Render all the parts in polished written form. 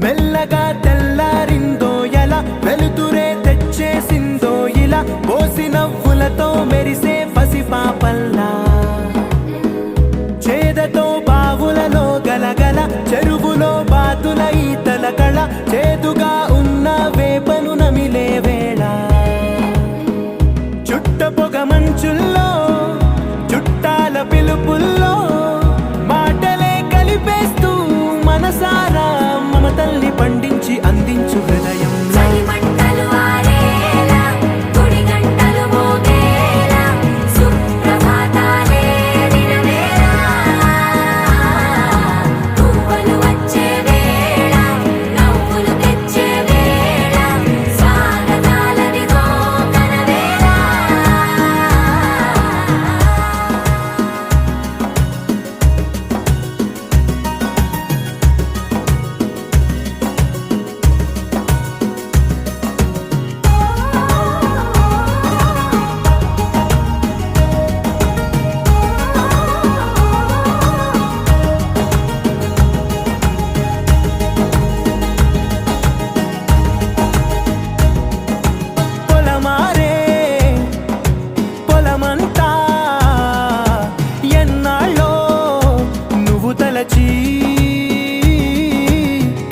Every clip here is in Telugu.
మెల్లగా తెల్లారిందో ఎలా వెలుతురే తెచ్చేసిందో ఇలా పోసి నవ్వులతో మెరిసే పసిపాపల్లా చేదతో బావులలో గలగల చెరువులో బాతుల ఈతల కళ చేదుగా ఉన్న వేపను నమిలే వేళ చుట్ట పొగ మంచుల్లో చుట్టాల పిలుపుల్లో మాటలే కలిపేస్తూ మనసారా మమతల్ని పండించి అందించు హృదయం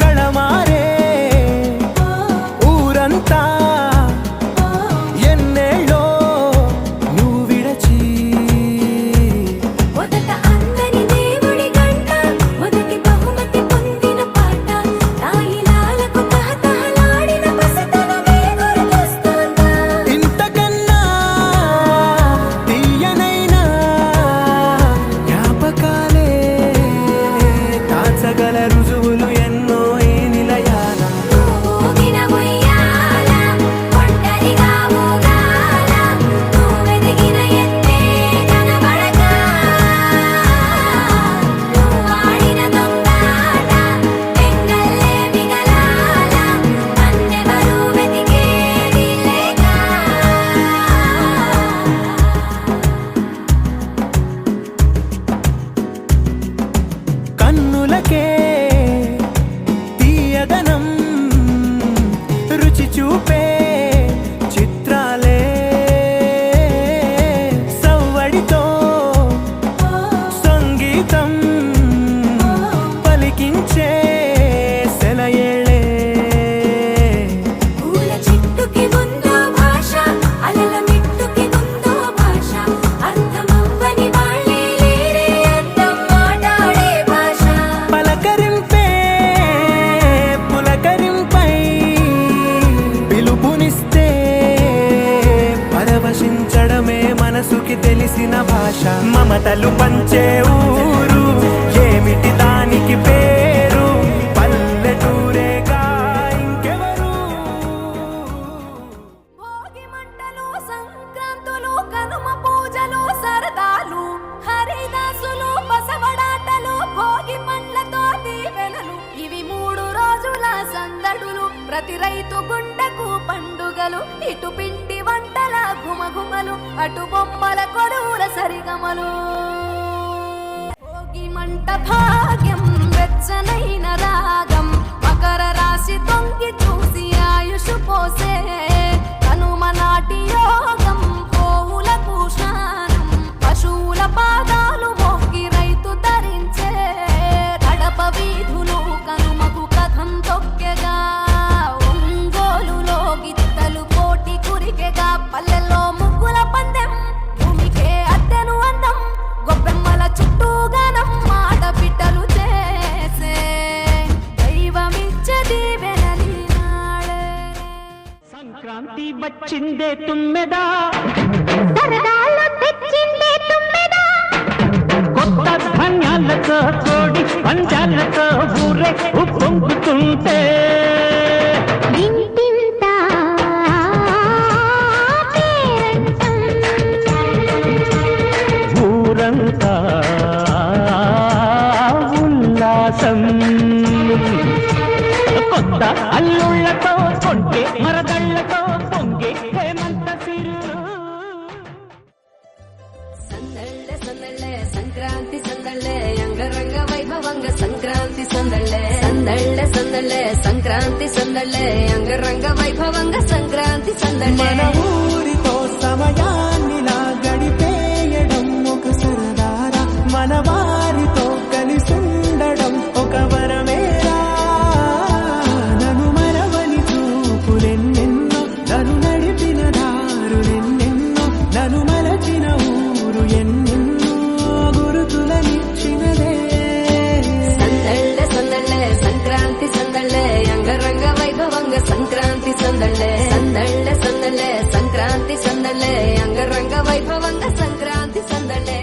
కళమారే ఊరంతా ఎన్నేళ్ళో నువ్వు విడచి మొదట అందని దేవుడి గంట మొదటి బహుమతి పొందిన పాట తాయిలాలకు తహతహలాడిన పసితనమే గుర్తొస్తుందా ఇంతకన్నా తీయనైనా జ్ఞాపకాలే దాచగల రుజువులు ఎన్నో ఈ నిలయాల ఊగిన ఉయ్యాల ఒంటరిగా ఊగాల నువ్వెదిగిన ఎత్తే కనబడక నువ్వాడిన దొంగాట పెంగల్లే మిగలాల నన్నెవరూ వెతికేది లేక కన్నులకే తీయదనం రుచి చూపే చిత్రాలే సవ్వడితో సంగీతం పలికించే సెలయేళే పూల చెట్టుకి ఉందో భాష అలల మిట్టుకి ఉందో భాష అర్థమవ్వని వాళ్ళే లేరే అర్థం మాట్లాడే భాష పలకరింపే పులకరింపై పిలుపునిస్తే పరవశించడమే మనసుకి తెలిసిన భాష మమతలు పంచే ఊరు ఏమిటి దానికి పేరు పల్లెటూరేగా ఇంకెవరు భోగి మంటలు సంక్రాంతులు కనుమ పూజలు సరదాలు హరిదాసులు బసవడాటలు భోగి పండ్లతో దీవెనలు ఇవి 3 రోజుల సందడులు ప్రతి రైతు గుండెకు పండుగలు ఇటు పిండి వంటల గుమగుమలు అటు బొమ్మల కొడువుల సరిగమలు భోగి మంట భాగ్యం వెచ్చనైన రాగం మకర రాశి తొంగి చూసి ఆయుష్ పోసే కనుమ నాటి యోగం పోవులకు స్నానం పశువుల పాదాలు మొక్కి రైతు ధరించే కడప వీధులు కనుమకు కథం తొక్కెగా ఒంగోలులో గిత్తలు పోటీ కురికెగా పల్లెల్లో ముగ్గుల పందెం భూమికే అద్దెను అందం గొప్పెమ్మల చుట్టూ గానం మాట పిట్టలు చేసే దైవమిచ్చే దీవెనలి నాడే సంక్రాంతి వచ్చిందే తుమ్మెదా సరదాలు తెచ్చిందే తుమ్మెదా కొత్త ధాన్యాలతో కోడి పంజాలతో ఊరే ఉప్పొంగుతుంటే ఇంటింత పేరంటం ఊరంతా ఉల్లాసం కొత్త అల్లుళ్ళతో కొంటే మరదళ్ళతో పొంగే హేమంత సిరు సందళ్ళే సందళ్ళే సంక్రాంతి సందళ్ళే అంగరంగ వైభవంగ సంక్రాంతి సందళ్ళే సందళ్ళే సందళ్ళే సందళ్ళే సంక్రాంతి సందళ్ళే అంగరంగ వైభవంగా సంక్రాంతి సందళ్ళే మన ఊరితో సమయాన్నిలా గడిపేయడం ఒక సరదారా మన వారితో కలిసుండడం ఒక వరమేరా నన్ను మరవని చూపులెన్నెన్నో నన్ను నడిపిన దారులెన్నెన్నో నన్ను మలచిన ఊరు ఎన్నెన్నో గురుతులనిచ్చినదే సందళ్ళే సందళ్ళే సంక్రాంతి సందళ్ళే అంగరంగ వైభవంగా సంక్రాంతి సందళ్ళే సందళ్ళే సందళ్ళే సంక్రాంతి సందళ్ళే అంగరంగ వైభవంగా Sankranti సందళ్ళే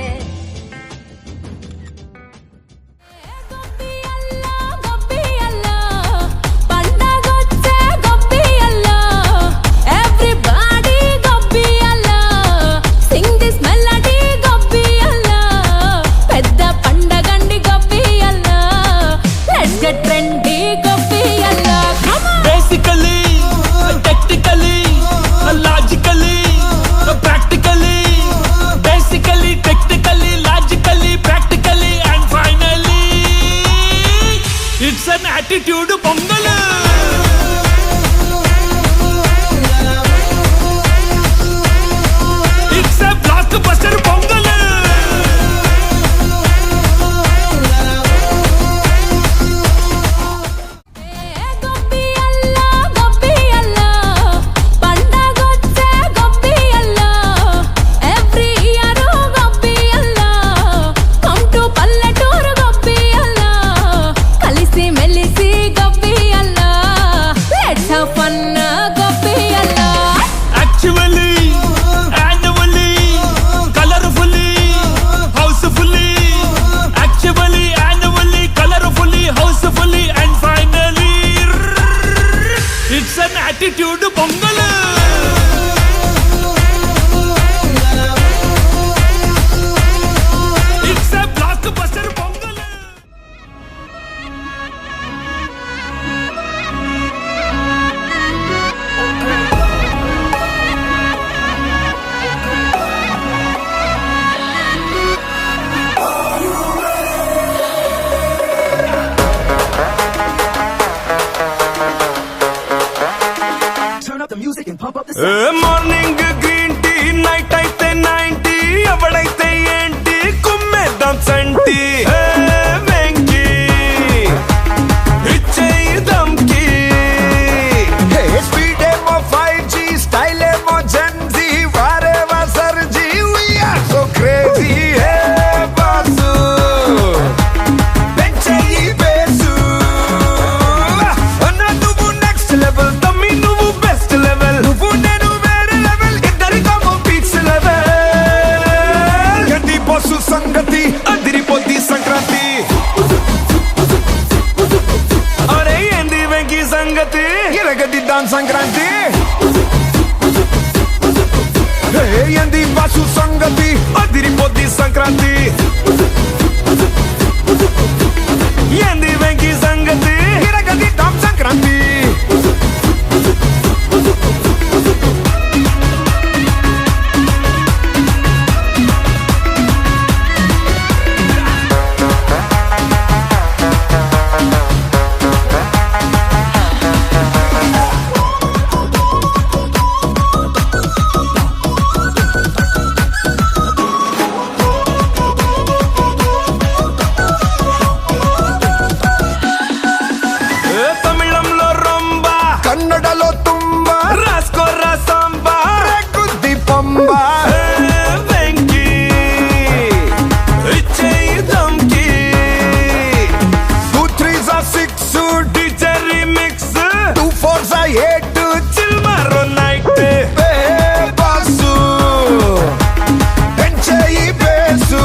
Basically, technically, logically, practically. Basically, technically, logically, practically, and finally, it's an attitude pongal. It's a blockbuster pongal. Actually, annually, colorfully, housefully. Actually, annually, colorfully, housefully, and finally, it's an attitude pongal. It's a blockbuster pongal. Morning green tea night అయితే 90 ఎవడైతే ఏంటి కుమ్మేద్దాం సంటి వెంకి ఇచ్చేయి దమ్కి స్పీడ్ ఏమో 5G స్టైల్ ఏమో జెన్జీ వారేవా సర్జీ వీఆర్ సో క్రేజీ బాసు పెంచేయి బేసు అన్న నువ్వు నెక్స్ట్ లెవెల్ తమ్మి నువ్వు బెస్ట్ లెవెల్ నువ్వు నేను వేరే లెవెల్ ఇద్దరికమో పీక్స్ లెవెల్ గది బస్సు సంగతి అదిరిపోద్ది సంక్రాంతి అరే ఏంది వెంకీ సంగతి ఇరగదిద్దాం సంక్రాంతి ఏంది బస్సు సంగతి అదిరిపోద్ది సంక్రాంతి ఏంది వెంకీ సంగతి ఇరగదిద్దాం సంక్రాంతి తమిళంలో రొంబ కన్నడలో తుంబ రాసుకోరా సాంబ గుద్ది పంబ వెంకీ ఇచ్చేయి దమ్కి 2 3s are 6 teacher remix 2 4s are 8 చిల్మారో నైట్ బాసు పెంచేయి బేసు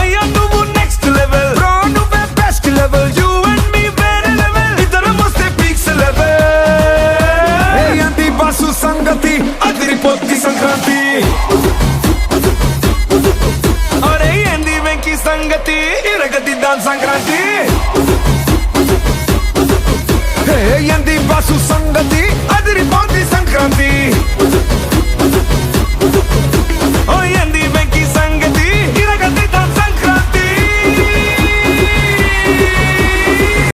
అయ్యా నువ్వు నెక్స్ట్ లెవెల్ బ్రో నువ్వే best level you and me వేరే లెవెల్ ఇద్దరం వస్తే పీక్స్ లెవెల్ ఏంది బాసు సంగతి అదిరిపోద్ది సంక్రాంతి అరే ఏంది వెంకీ సంగతి ఇరగదిద్దాం సంక్రాంతి